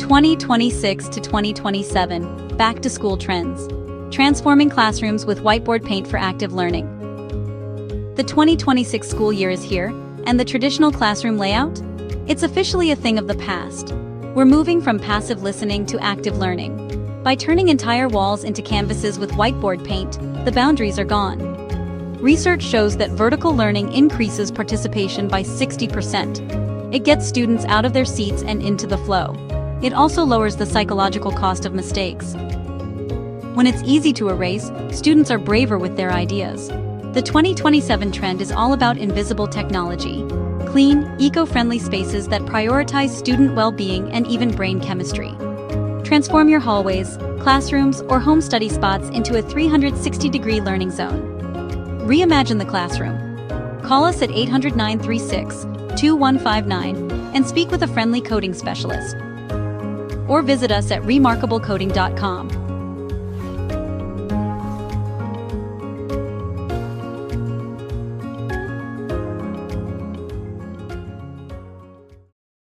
2026 to 2027 Back to School Trends. Transforming Classrooms with Whiteboard Paint for Active Learning. The 2026 school year is here, and the traditional classroom layout? It's officially a thing of the past. We're moving from passive listening to active learning. By turning entire walls into canvases with whiteboard paint, the boundaries are gone. Research shows that vertical learning increases participation by 60%. It gets students out of their seats and into the flow. It also lowers the psychological cost of mistakes. When it's easy to erase, students are braver with their ideas. The 2027 trend is all about invisible technology. Clean, eco-friendly spaces that prioritize student well-being and even brain chemistry. Transform your hallways, classrooms, or home study spots into a 360-degree learning zone. Reimagine the classroom. Call us at 800-936-2159 and speak with a friendly coding specialist. Or visit us at remarkablecoding.com.